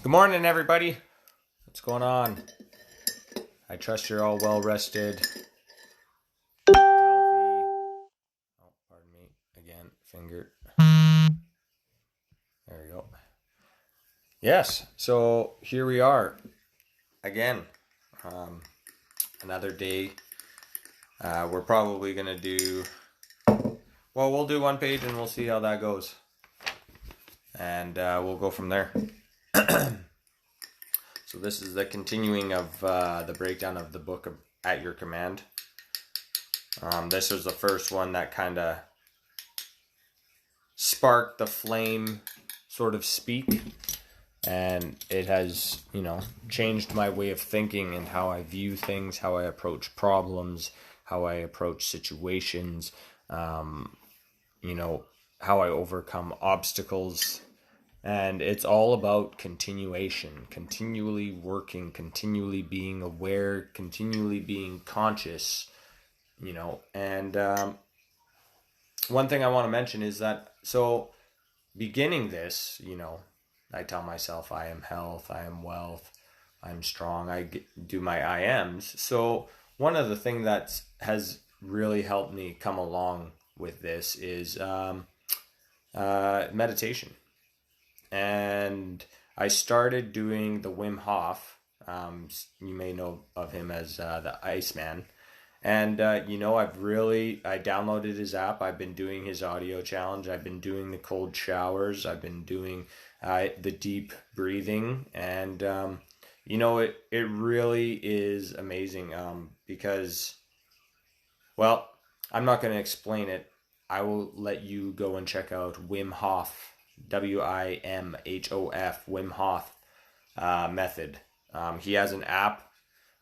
Good morning, everybody. What's going on? I trust you're all well rested, healthy. Oh, pardon me. Again, finger. There we go. Yes, so here we are again. Another day. We're probably going to do, well, we'll do one page and we'll see how that goes. And we'll go from there. So this is the continuing of the breakdown of the book of At Your Command. This was the first one that kind of sparked the flame, sort of speak. And it has, changed my way of thinking and how I view things, how I approach problems, how I approach situations, how I overcome obstacles. And it's all about continuation, continually working, continually being aware, continually being conscious, And one thing I want to mention is that, so beginning this, I tell myself I am health, I am wealth, I'm strong, do my I ams. So one of the things that has really helped me come along with this is meditation. And I started doing the Wim Hof. You may know of him as the Iceman. And, I downloaded his app. I've been doing his audio challenge. I've been doing the cold showers. I've been doing the deep breathing. And, it really is amazing because, well, I'm not going to explain it. I will let you go and check out Wim Hof, Wimhof, Wim Hof method. He has an app.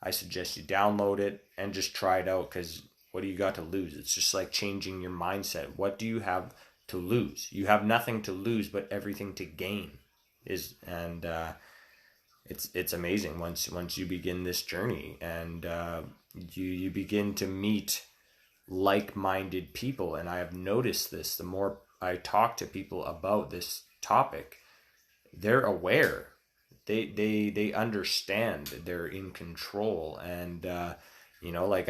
I suggest you download it and just try it out, because what do you got to lose? It's just like changing your mindset. What do you have to lose? You have nothing to lose but everything to gain. It's amazing once you begin this journey, and you begin to meet like-minded people. And I have noticed this, the more I talk to people about this topic, they're aware. They understand, they're in control. And I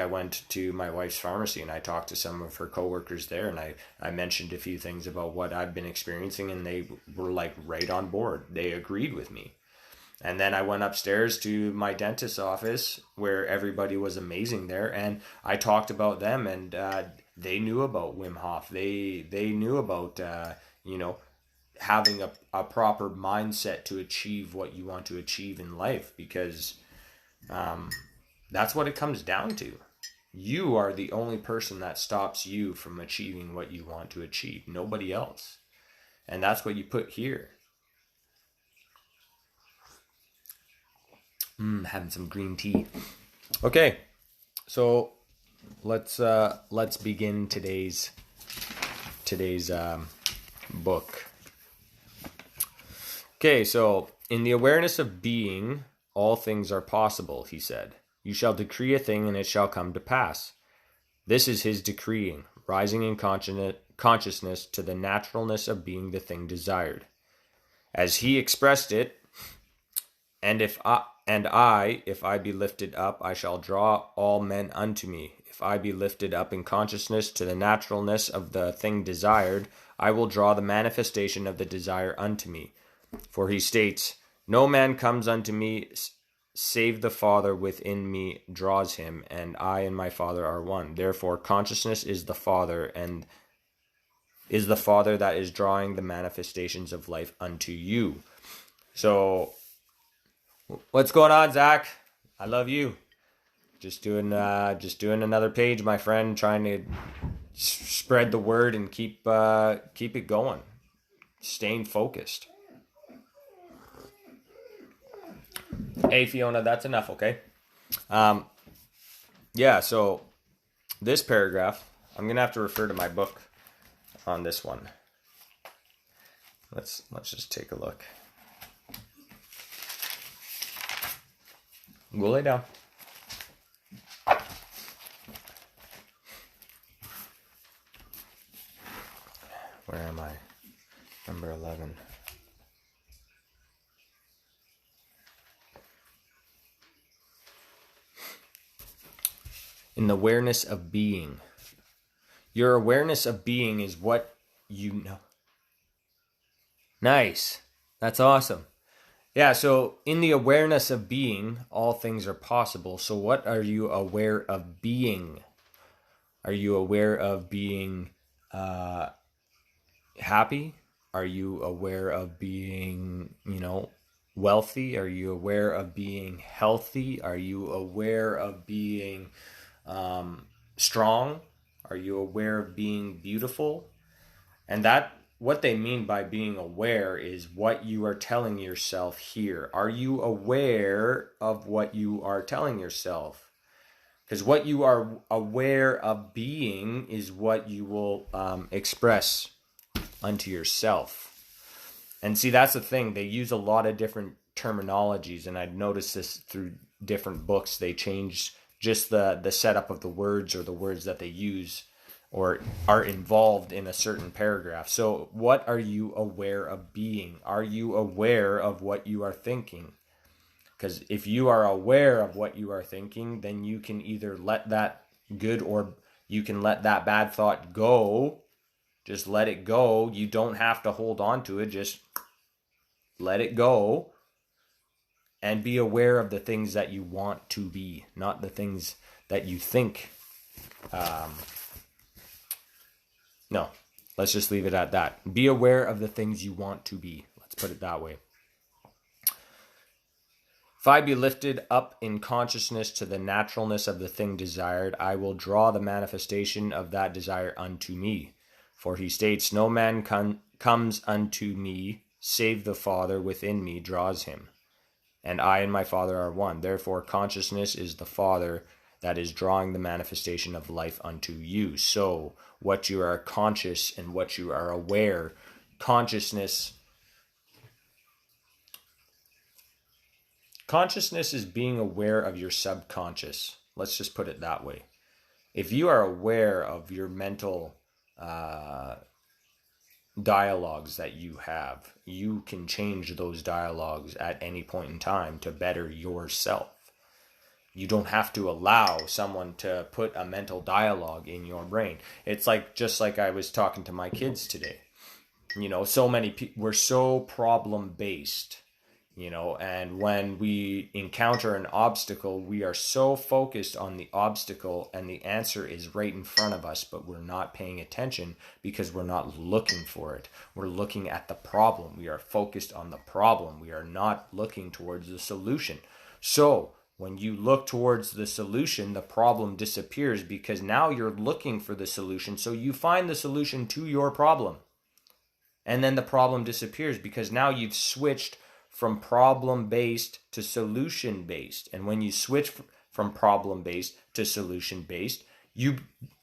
went to my wife's pharmacy and I talked to some of her coworkers there, and I mentioned a few things about what I've been experiencing, and they were like right on board. They agreed with me. And then I went upstairs to my dentist's office, where everybody was amazing there, and I talked about them, and they knew about Wim Hof. They knew about having a proper mindset to achieve what you want to achieve in life, because that's what it comes down to. You are the only person that stops you from achieving what you want to achieve. Nobody else. And that's what you put here. Having some green tea. Okay, so let's begin today's book. Okay, so in the awareness of being, all things are possible, he said. You shall decree a thing and it shall come to pass. This is his decreeing, rising in consciousness to the naturalness of being the thing desired. As he expressed it, if I be lifted up, I shall draw all men unto me. If I be lifted up in consciousness to the naturalness of the thing desired, I will draw the manifestation of the desire unto me. For he states, no man comes unto me save the Father within me draws him, and I and my Father are one. Therefore, consciousness is the Father, and is the Father that is drawing the manifestations of life unto you. So, what's going on, Zach? I love you. Just doing another page, my friend, trying to spread the word and keep it going, staying focused. Hey, Fiona, that's enough, okay? So this paragraph, I'm going to have to refer to my book on this one. Let's just take a look. Go lay down. Where am I? Number 11. In the awareness of being. Your awareness of being is what you know. Nice. That's awesome. Yeah, so in the awareness of being, all things are possible. So what are you aware of being? Are you aware of being happy? Are you aware of being, wealthy? Are you aware of being healthy? Are you aware of being strong? Are you aware of being beautiful? And that, what they mean by being aware is what you are telling yourself here. Are you aware of what you are telling yourself? Because what you are aware of being is what you will express unto yourself. And see, that's the thing. They use a lot of different terminologies, and I've noticed this through different books. They change just the setup of the words or the words that they use or are involved in a certain paragraph. So what are you aware of being? Are you aware of what you are thinking? Because if you are aware of what you are thinking, then you can either let that good or you can let that bad thought go. Just let it go. You don't have to hold on to it. Just let it go. And be aware of the things that you want to be, not the things that you think. No, let's just leave it at that. Be aware of the things you want to be. Let's put it that way. If I be lifted up in consciousness to the naturalness of the thing desired, I will draw the manifestation of that desire unto me. For he states, no man comes unto me, save the Father within me draws him. And I and my Father are one. Therefore, consciousness is the Father that is drawing the manifestation of life unto you. So, what you are conscious and what you are aware, consciousness is being aware of your subconscious. Let's just put it that way. If you are aware of your mental dialogues that you have, you can change those dialogues at any point in time to better yourself. You don't have to allow someone to put a mental dialogue in your brain. It's just like I was talking to my kids today. So many people, we're so problem based, and when we encounter an obstacle, we are so focused on the obstacle and the answer is right in front of us, but we're not paying attention because we're not looking for it. We're looking at the problem. We are focused on the problem. We are not looking towards the solution. So when you look towards the solution, the problem disappears because now you're looking for the solution. So you find the solution to your problem. And then the problem disappears because now you've switched from problem-based to solution-based. And when you switch from problem-based to solution-based, you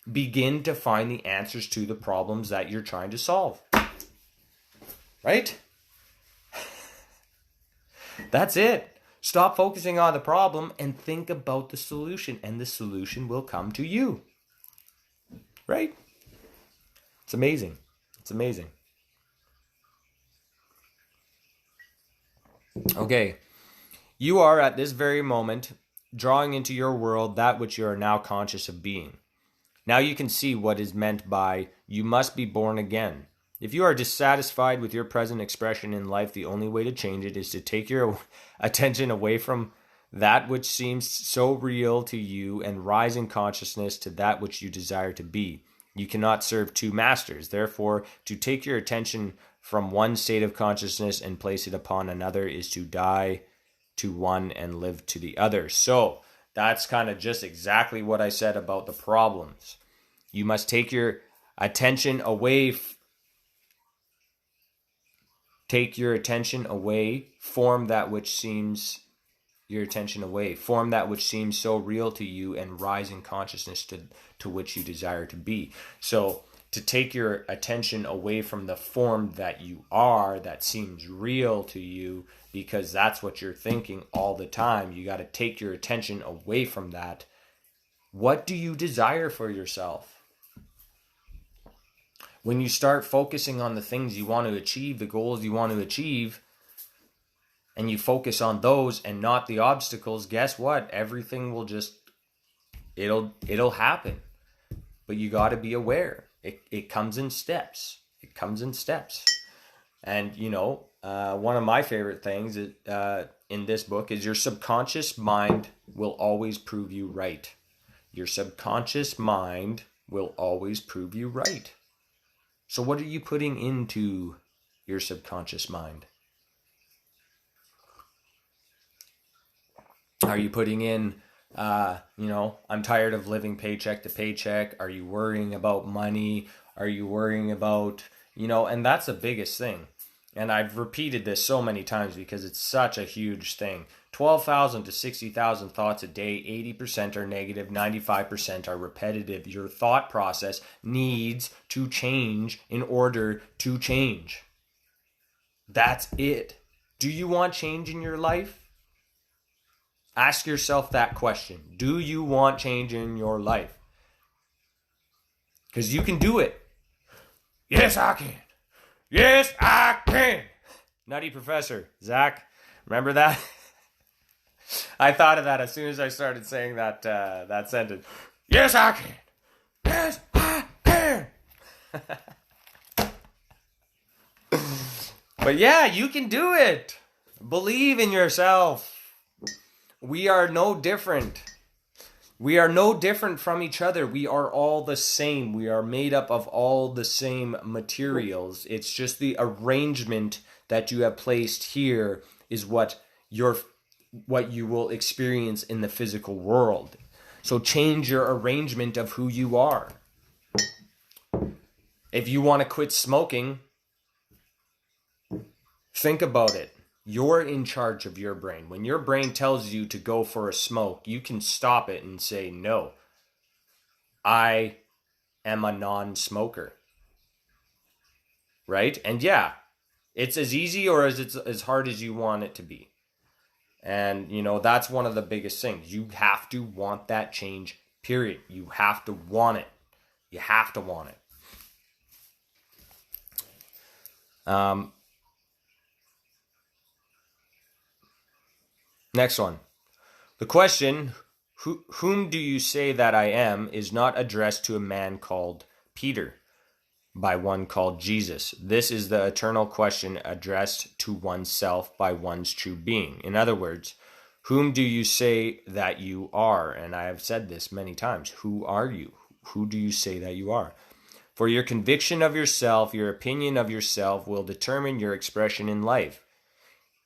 begin to find the answers to the problems that you're trying to solve. Right? That's it. Stop focusing on the problem and think about the solution, and the solution will come to you. Right? It's amazing. It's amazing. Okay. You are at this very moment drawing into your world that which you are now conscious of being. Now you can see what is meant by you must be born again. If you are dissatisfied with your present expression in life, the only way to change it is to take your attention away from that which seems so real to you and rise in consciousness to that which you desire to be. You cannot serve two masters. Therefore, to take your attention from one state of consciousness and place it upon another is to die to one and live to the other. So that's kind of just exactly what I said about the problems. You must take your attention away. Take your attention away, form that which seems form that which seems so real to you and rise in consciousness to which you desire to be. So to take your attention away from the form that you are, that seems real to you, because that's what you're thinking all the time. You got to take your attention away from that. What do you desire for yourself? When you start focusing on the things you want to achieve, the goals you want to achieve, and you focus on those and not the obstacles, guess what? Everything will just It'll happen. But you got to be aware. It comes in steps. It comes in steps. And, one of my favorite things in this book is your subconscious mind will always prove you right. Your subconscious mind will always prove you right. So what are you putting into your subconscious mind? Are you putting in, I'm tired of living paycheck to paycheck? Are you worrying about money? Are you worrying about, and that's the biggest thing. And I've repeated this so many times because it's such a huge thing. 12,000 to 60,000 thoughts a day, 80% are negative, 95% are repetitive. Your thought process needs to change in order to change. That's it. Do you want change in your life? Ask yourself that question. Do you want change in your life? Because you can do it. Yes, I can. Yes, I can. Nutty Professor. Zach, remember that? I thought of that as soon as I started saying that sentence. Yes, I can. Yes, I can. But yeah, you can do it. Believe in yourself. We are no different. We are no different from each other. We are all the same. We are made up of all the same materials. It's just the arrangement that you have placed here is what you will experience in the physical world. So change your arrangement of who you are. If you want to quit smoking, think about it. You're in charge of your brain. When your brain tells you to go for a smoke, you can stop it and say, no, I am a non-smoker. Right? And yeah, it's as easy or as hard as you want it to be. And, that's one of the biggest things. You have to want that change, period. You have to want it. You have to want it. Next one. The question, whom do you say that I am, is not addressed to a man called Peter, by one called Jesus. This is the eternal question addressed to oneself by one's true being. In other words, whom do you say that you are? And I have said this many times. Who are you? Who do you say that you are? For your conviction of yourself, your opinion of yourself will determine your expression in life.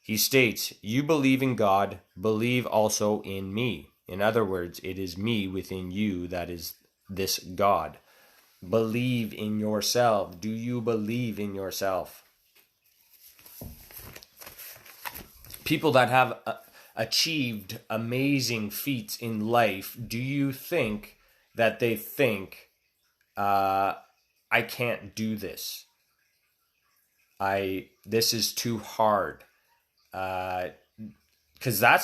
He states, you believe in God, believe also in me. In other words, it is me within you that is this God. Believe in yourself. Do you believe in yourself? People that have achieved amazing feats in life, do you think that they think, I can't do this? This is too hard. Because that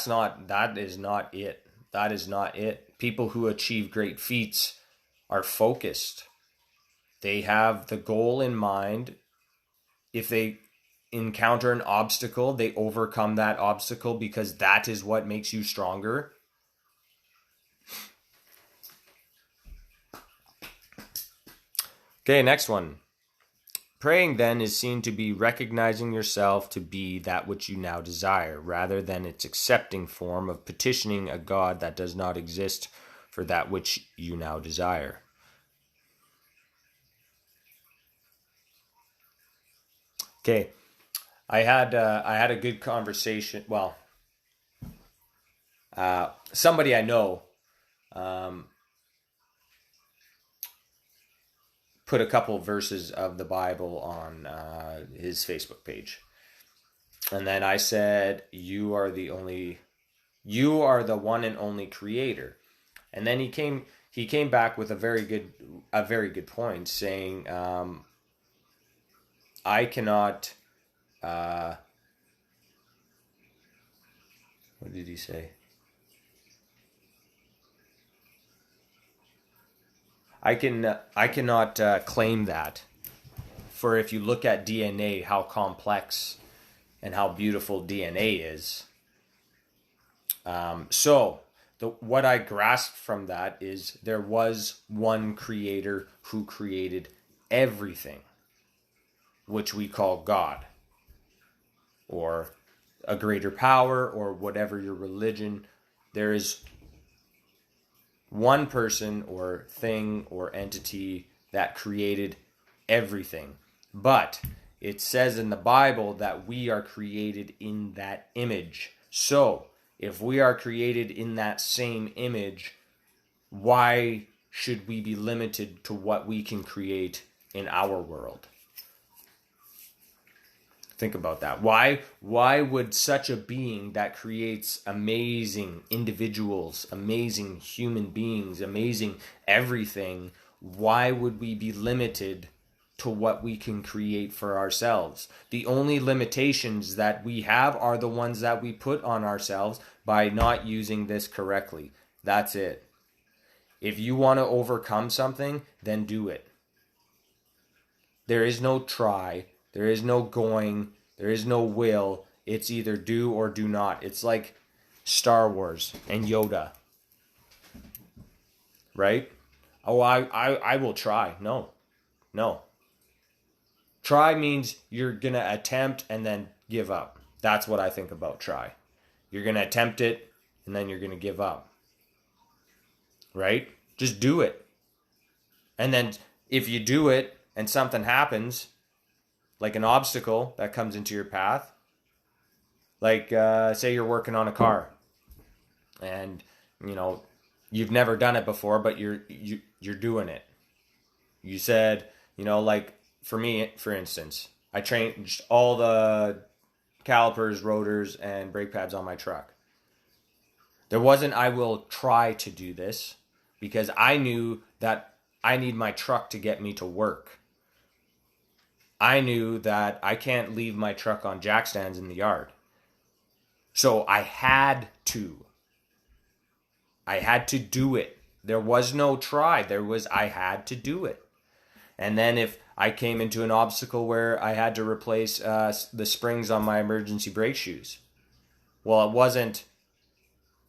is not it. That is not it. People who achieve great feats are focused. They have the goal in mind. If they encounter an obstacle, they overcome that obstacle because that is what makes you stronger. Okay, next one. Praying then is seen to be recognizing yourself to be that which you now desire, rather than its accepting form of petitioning a God that does not exist for that which you now desire. Okay, I had a good conversation. Well, somebody I know put a couple verses of the Bible on his Facebook page. And then I said, you are the one and only creator. And then he came back with a very good point, saying, I cannot, what did he say? I cannot claim that. For if you look at DNA, how complex and how beautiful DNA is. So what I grasped from that is there was one creator who created everything, which we call God, or a greater power, or whatever your religion. There is one person or thing or entity that created everything. But it says in the Bible that we are created in that image. So, if we are created in that same image, why should we be limited to what we can create in our world? Think about that. Why would such a being that creates amazing individuals, amazing human beings, amazing everything, why would we be limited to what we can create for ourselves? The only limitations that we have are the ones that we put on ourselves by not using this correctly. That's it. If you want to overcome something, then do it. There is no try. There is no going. There is no will. It's either do or do not. It's like Star Wars and Yoda. Right? Oh, I will try. No. Try means you're going to attempt and then give up. That's what I think about try. You're going to attempt it and then you're going to give up. Right? Just do it. And then if you do it and something happens, like an obstacle that comes into your path, like say you're working on a car and you've never done it before, but you're doing it. You said, like for me, for instance, I changed all the calipers, rotors, and brake pads on my truck. There wasn't I will try to do this, because I knew that I need my truck to get me to work. I knew that I can't leave my truck on jack stands in the yard. So I had to do it. There was no try. I had to do it. And then if I came into an obstacle where I had to replace the springs on my emergency brake shoes, well, it wasn't,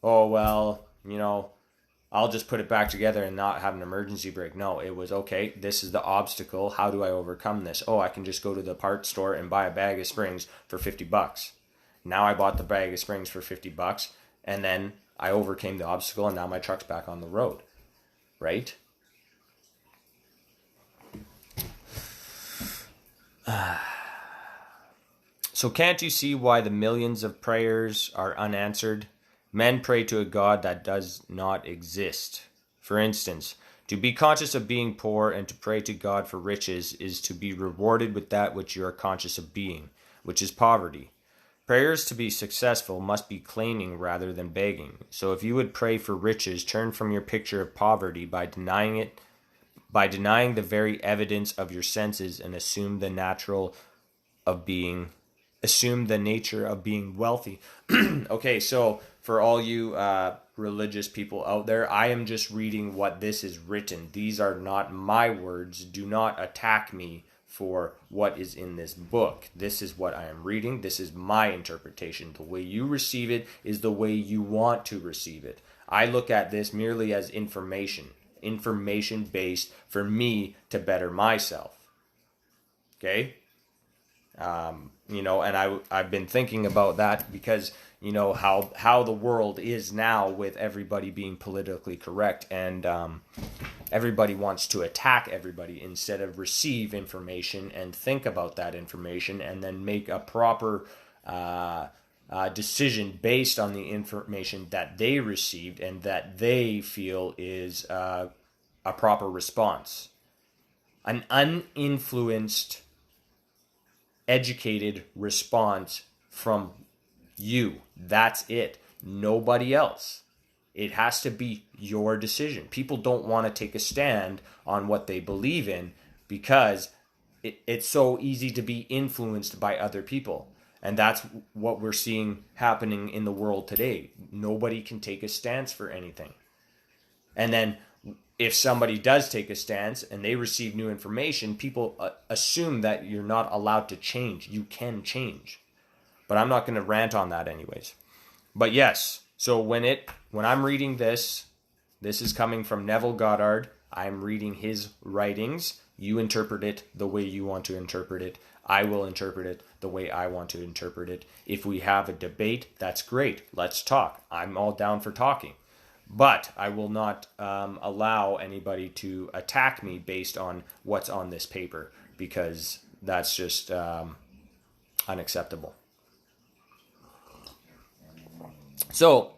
oh, well, I'll just put it back together and not have an emergency brake. No, it was, okay, this is the obstacle. How do I overcome this? Oh, I can just go to the parts store and buy a bag of springs for $50. Now I bought the bag of springs for $50, and then I overcame the obstacle, and now my truck's back on the road. Right? So can't you see why the millions of prayers are unanswered? Men pray to a God that does not exist. For instance, to be conscious of being poor and to pray to God for riches is to be rewarded with that which you are conscious of being, which is poverty. Prayers to be successful must be claiming rather than begging. So if you would pray for riches, turn from your picture of poverty by denying the very evidence of your senses, and assume the nature of being wealthy. Okay, so for all you religious people out there, I am just reading what this is written. These are not my words. Do not attack me for what is in this book. This is what I am reading. This is my interpretation. The way you receive it is the way you want to receive it. I look at this merely as information based for me to better myself. Okay? And I've been thinking about that because, how the world is now with everybody being politically correct, and everybody wants to attack everybody instead of receive information and think about that information and then make a proper decision based on the information that they received and that they feel is a proper response. An uninfluenced, educated response from you. That's it. Nobody else. It has to be your decision. People don't want to take a stand on what they believe in because it's so easy to be influenced by other people. And that's what we're seeing happening in the world today. Nobody can take a stance for anything. And then if somebody does take a stance and they receive new information, people assume that you're not allowed to change. You can change. But I'm not going to rant on that anyways. But yes, So when I'm reading this is coming from Neville Goddard. I'm reading his writings. You interpret it the way you want to interpret it. I will interpret it the way I want to interpret it. If we have a debate, that's great. Let's talk. I'm all down for talking. But I will not allow anybody to attack me based on what's on this paper, because that's just unacceptable. So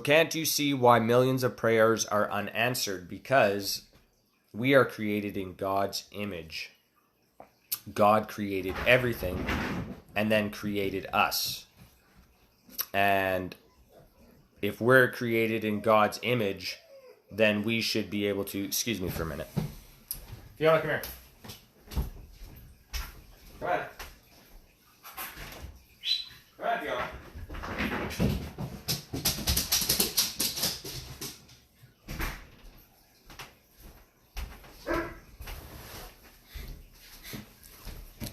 can't you see why millions of prayers are unanswered? Because we are created in God's image. God created everything and then created us. And if we're created in God's image, then we should be able to... Excuse me for a minute. Fiona, come here. Come on. Come on, Fiona.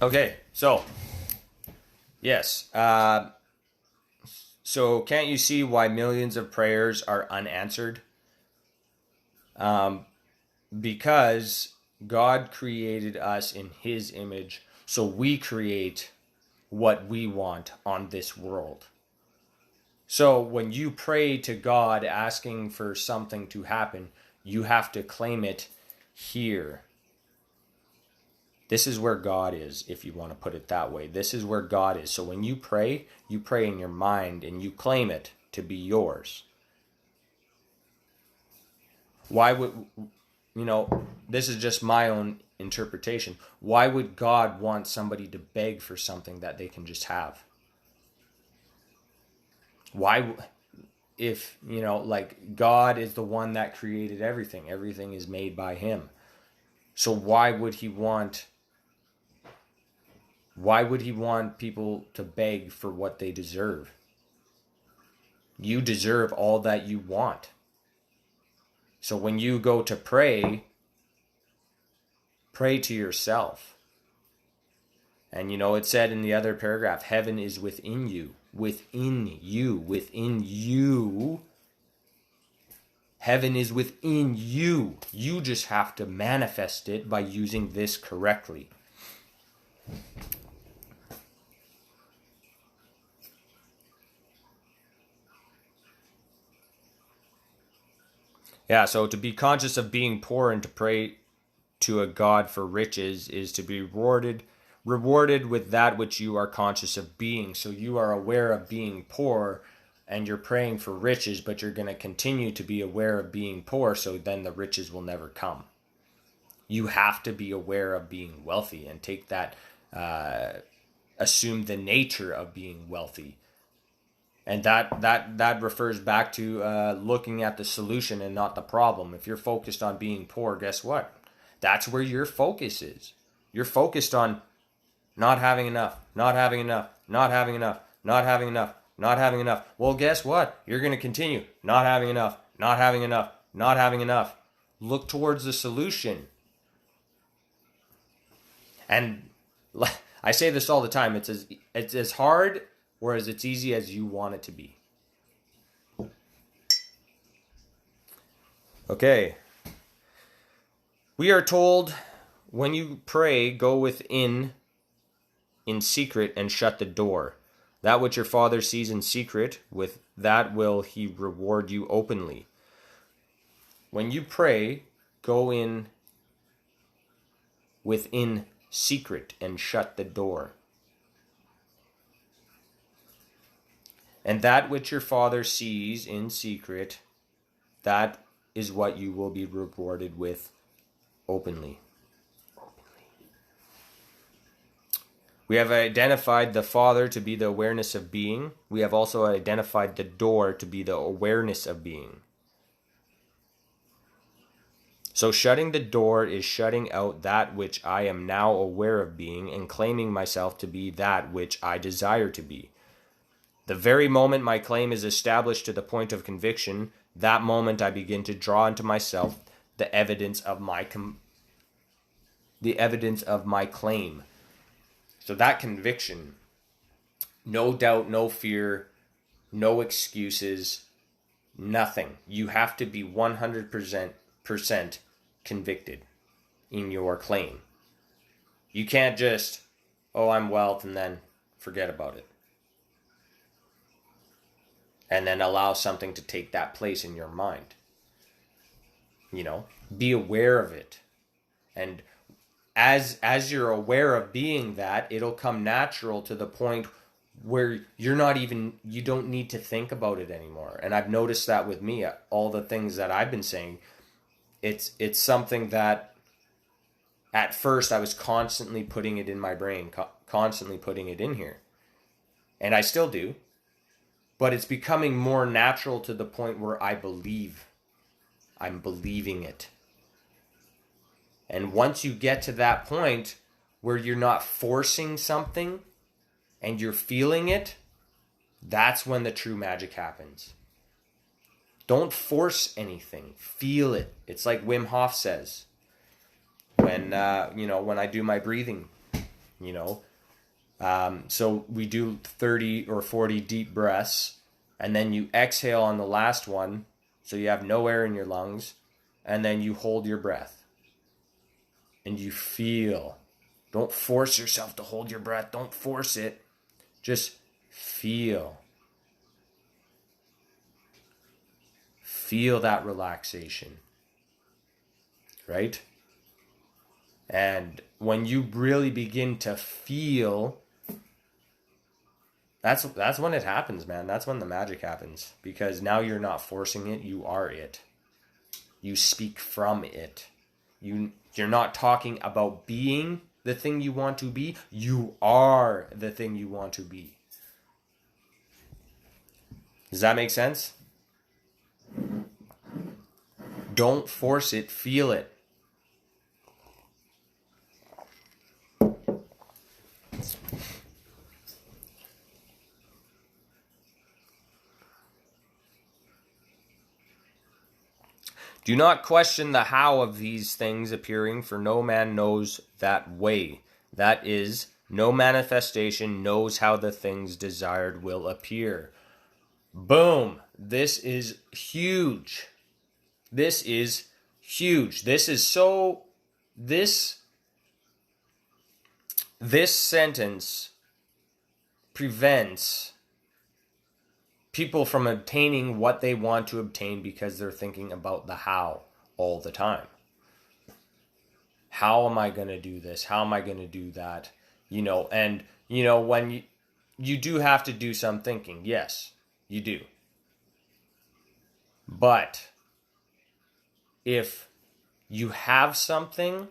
Okay, so, yes. So can't you see why millions of prayers are unanswered? Because God created us in his image, so we create what we want on this world. So when you pray to God asking for something to happen, you have to claim it here. This is where God is, if you want to put it that way. This is where God is. So when you pray in your mind and you claim it to be yours. Why would, this is just my own interpretation. Why would God want somebody to beg for something that they can just have? Why, if, God is the one that created everything. Everything is made by him. So why would he want people to beg for what they deserve? You deserve all that you want. So when you go to pray to yourself. And it said in the other paragraph, heaven is within you. Within you. Within you. Heaven is within you. You just have to manifest it by using this correctly. Yeah, so to be conscious of being poor and to pray to a God for riches is to be rewarded with that which you are conscious of being. So you are aware of being poor and you're praying for riches, but you're going to continue to be aware of being poor, so then the riches will never come. You have to be aware of being wealthy and take that, assume the nature of being wealthy. And that refers back to looking at the solution and not the problem. If you're focused on being poor, guess what? That's where your focus is. You're focused on not having enough, not having enough, not having enough, not having enough, not having enough. Well, guess what? You're going to continue not having enough, not having enough, not having enough. Look towards the solution. And I say this all the time. It's as hard or as it's easy as you want it to be. Okay. We are told when you pray, go within in secret and shut the door. That which your Father sees in secret, with that will he reward you openly. When you pray, go in within secret and shut the door. And that which your Father sees in secret, that is what you will be rewarded with openly. We have identified the Father to be the awareness of being. We have also identified the door to be the awareness of being. So shutting the door is shutting out that which I am now aware of being and claiming myself to be that which I desire to be. The very moment my claim is established to the point of conviction, that moment I begin to draw into myself the evidence of my claim. So that conviction, no doubt, no fear, no excuses, nothing. You have to be 100% convicted in your claim. You can't just, oh, I'm wealth, and then forget about it. And then allow something to take that place in your mind. Be aware of it. And as you're aware of being that, it'll come natural to the point where you don't need to think about it anymore. And I've noticed that with me, all the things that I've been saying, it's something that at first I was constantly putting it in my brain, constantly putting it in here. And I still do. But it's becoming more natural to the point where I'm believing it. And once you get to that point where you're not forcing something and you're feeling it, that's when the true magic happens. Don't force anything. Feel it. It's like Wim Hof says. When I do my breathing, so we do 30 or 40 deep breaths, and then you exhale on the last one, so you have no air in your lungs, and then you hold your breath. And you feel. Don't force yourself to hold your breath. Don't force it. Just feel. Feel that relaxation. Right? And when you really begin to feel, that's when it happens, man. That's when the magic happens. Because now you're not forcing it. You are it. You speak from it. You're not talking about being the thing you want to be. You are the thing you want to be. Does that make sense? Don't force it. Feel it. Do not question the how of these things appearing, for no man knows that way. That is, no manifestation knows how the things desired will appear. Boom. This is huge. This is huge. This sentence prevents people from obtaining what they want to obtain because they're thinking about the how all the time. How am I going to do this? How am I going to do that? When you do have to do some thinking. Yes, you do. But if you have something,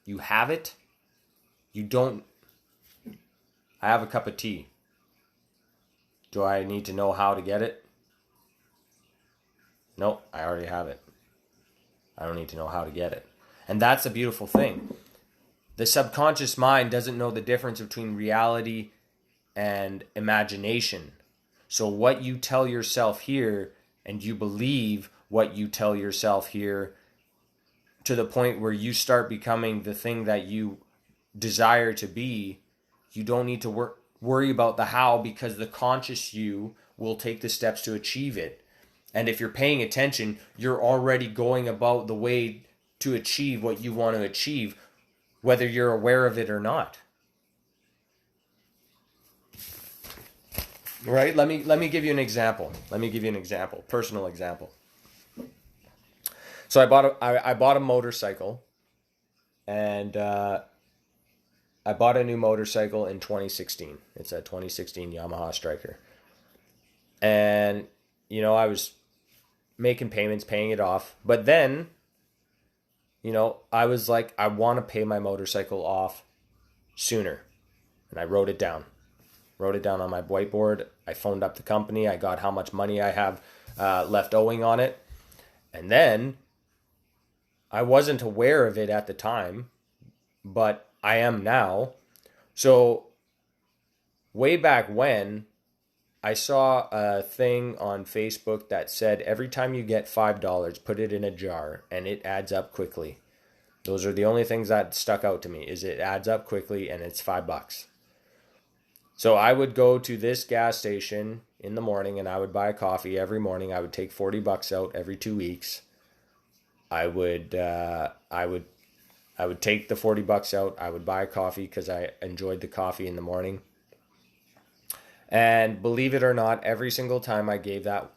you have it, you don't. I have a cup of tea. Do I need to know how to get it? Nope, I already have it. I don't need to know how to get it. And that's a beautiful thing. The subconscious mind doesn't know the difference between reality and imagination. So what you tell yourself here, and you believe what you tell yourself here, to the point where you start becoming the thing that you desire to be, you don't need to worry about the how, because the conscious you will take the steps to achieve it. And if you're paying attention, you're already going about the way to achieve what you want to achieve, whether you're aware of it or not. Right? Let me give you an example. Personal example. So I bought a motorcycle, and I bought a new motorcycle in 2016. It's a 2016 Yamaha Striker. And, I was making payments, paying it off. But then, I was like, I want to pay my motorcycle off sooner. And I wrote it down. Wrote it down on my whiteboard. I phoned up the company. I got how much money I have left owing on it. And then, I wasn't aware of it at the time, but I am now. So way back when, I saw a thing on Facebook that said every time you get $5, put it in a jar, and it adds up quickly. Those are the only things that stuck out to me, is it adds up quickly and it's $5. So I would go to this gas station in the morning and I would buy a coffee every morning. I would take $40 out every 2 weeks. I would take the $40 out. I would buy a coffee because I enjoyed the coffee in the morning. And believe it or not, every single time I gave that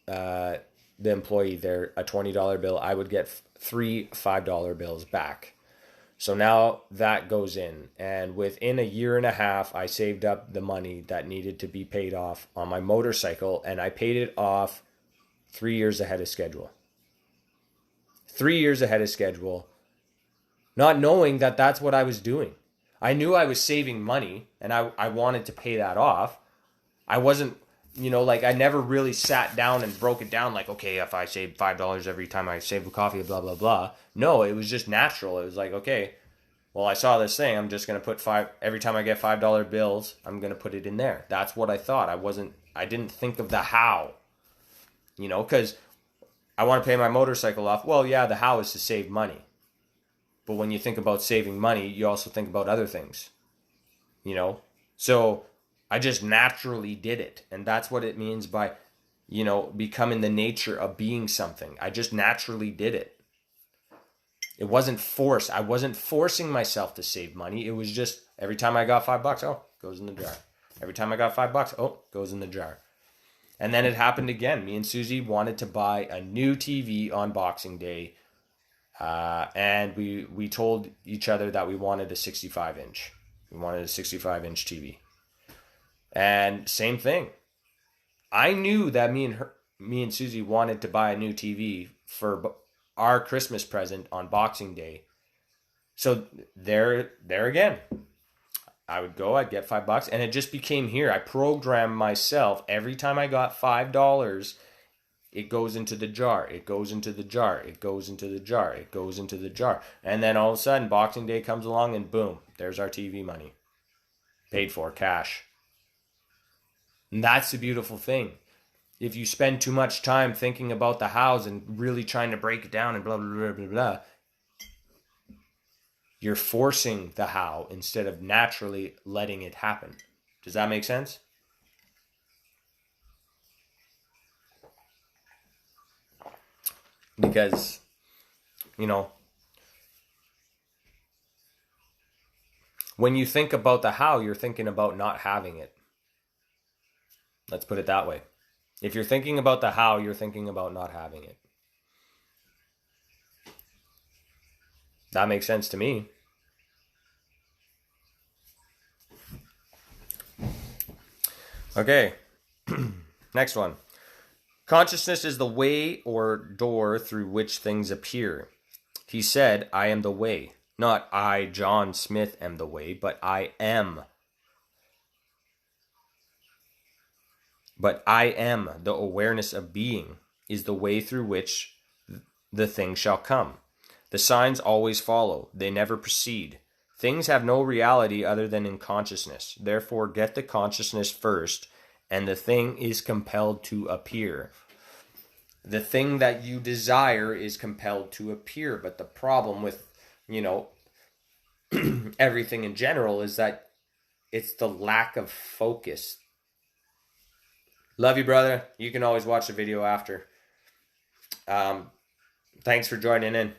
the employee there a $20 bill, I would get 3 $5 bills back. So now that goes in. And within a year and a half, I saved up the money that needed to be paid off on my motorcycle, and I paid it off 3 years ahead of schedule. 3 years ahead of schedule, not knowing that that's what I was doing. I knew I was saving money, and I wanted to pay that off. I wasn't, like I never really sat down and broke it down like, okay, if I save $5 every time I save a coffee, blah, blah, blah. No, it was just natural. It was like, okay, well, I saw this thing. I'm just going to put every time I get $5 bills, I'm going to put it in there. That's what I thought. I didn't think of the how, because I want to pay my motorcycle off. Well, yeah, the how is to save money. But when you think about saving money, you also think about other things, So I just naturally did it. And that's what it means by, becoming the nature of being something. I just naturally did it. It wasn't forced. I wasn't forcing myself to save money. It was just every time I got $5, oh, goes in the jar. Every time I got $5, oh, goes in the jar. And then it happened again. Me and Susie wanted to buy a new TV on Boxing Day. And we told each other that we wanted a 65-inch. We wanted a 65-inch TV. And same thing. I knew that me and Susie wanted to buy a new TV for our Christmas present on Boxing Day. So there again. I would go, I'd get $5, and it just became here. I programmed myself. Every time I got $5, it goes into the jar. It goes into the jar. It goes into the jar. It goes into the jar. And then all of a sudden, Boxing Day comes along, and boom, there's our TV money. Paid for, cash. And that's the beautiful thing. If you spend too much time thinking about the hows and really trying to break it down and blah, blah, blah, blah, blah, you're forcing the how instead of naturally letting it happen. Does that make sense? Because, when you think about the how, you're thinking about not having it. Let's put it that way. If you're thinking about the how, you're thinking about not having it. That makes sense to me. Okay. Next one. Consciousness is the way or door through which things appear. He said, I am the way. Not I, John Smith, am the way, but I am. But I am, the awareness of being, is the way through which the thing shall come. The signs always follow. They never precede. Things have no reality other than in consciousness. Therefore, get the consciousness first, and the thing is compelled to appear. The thing that you desire is compelled to appear. But the problem with, everything in general is that it's the lack of focus. Love you, brother. You can always watch the video after. Thanks for joining in.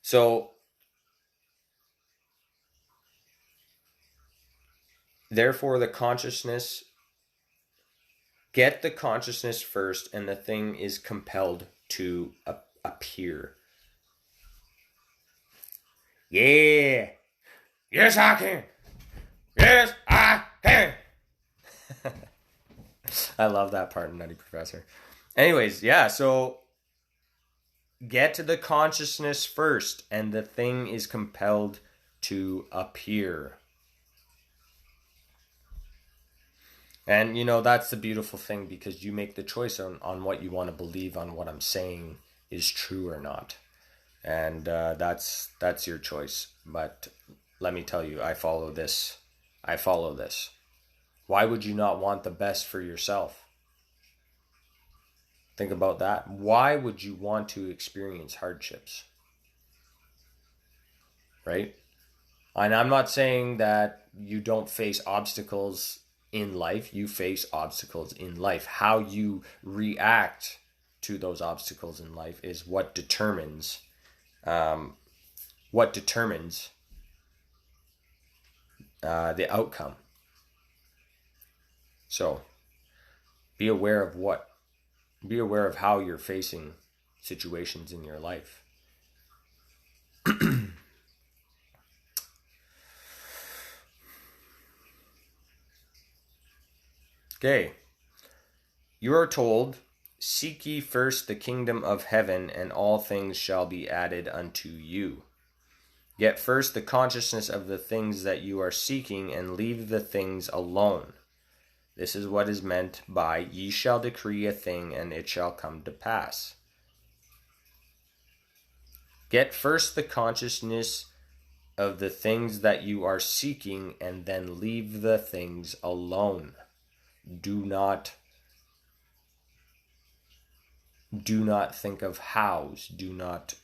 So therefore get the consciousness first, and the thing is compelled to appear. Yeah. Yes, I can. Yes, I can. I love that part in Nutty Professor. Anyways, yeah, so get to the consciousness first, and the thing is compelled to appear. And, that's the beautiful thing, because you make the choice on what you want to believe, on what I'm saying is true or not. And that's your choice. But let me tell you, I follow this. Why would you not want the best for yourself? Think about that. Why would you want to experience hardships? Right? And I'm not saying that you don't face obstacles in life. You face obstacles in life. How you react to those obstacles in life is what determines um, the outcome. So be aware of how you're facing situations in your life. Okay. You are told, seek ye first the kingdom of heaven, and all things shall be added unto you. Get first the consciousness of the things that you are seeking, and leave the things alone. This is what is meant by, ye shall decree a thing, and it shall come to pass. Get first the consciousness of the things that you are seeking, and then leave the things alone. Do not think of hows. Do not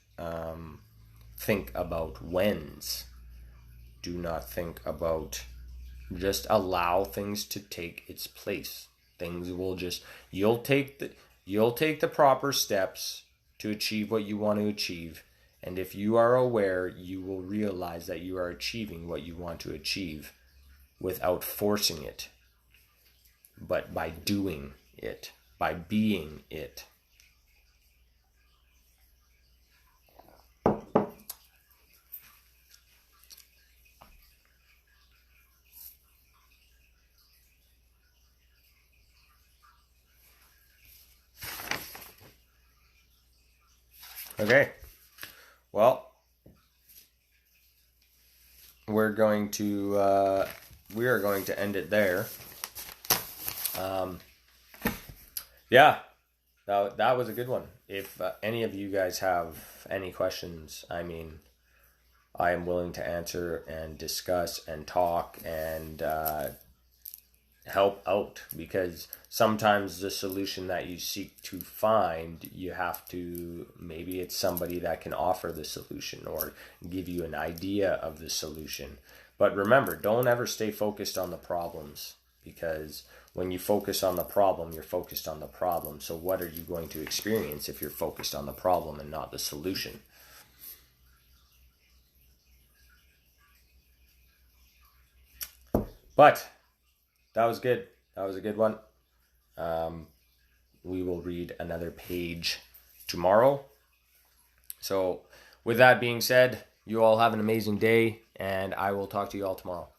think about whens. Do not think about. Just allow things to take its place. Things will just. You'll take the proper steps to achieve what you want to achieve, and if you are aware, you will realize that you are achieving what you want to achieve without forcing it, but by doing it, by being it. Okay, well, we are going to end it there. Yeah, that was a good one. If any of you guys have any questions, I mean, I am willing to answer and discuss and talk and help out, because sometimes the solution that you seek to find, you have to, maybe it's somebody that can offer the solution or give you an idea of the solution. But remember, don't ever stay focused on the problems, because when you focus on the problem, you're focused on the problem. So what are you going to experience if you're focused on the problem and not the solution? But that was good. That was a good one. We will read another page tomorrow. So with that being said, you all have an amazing day, and I will talk to you all tomorrow.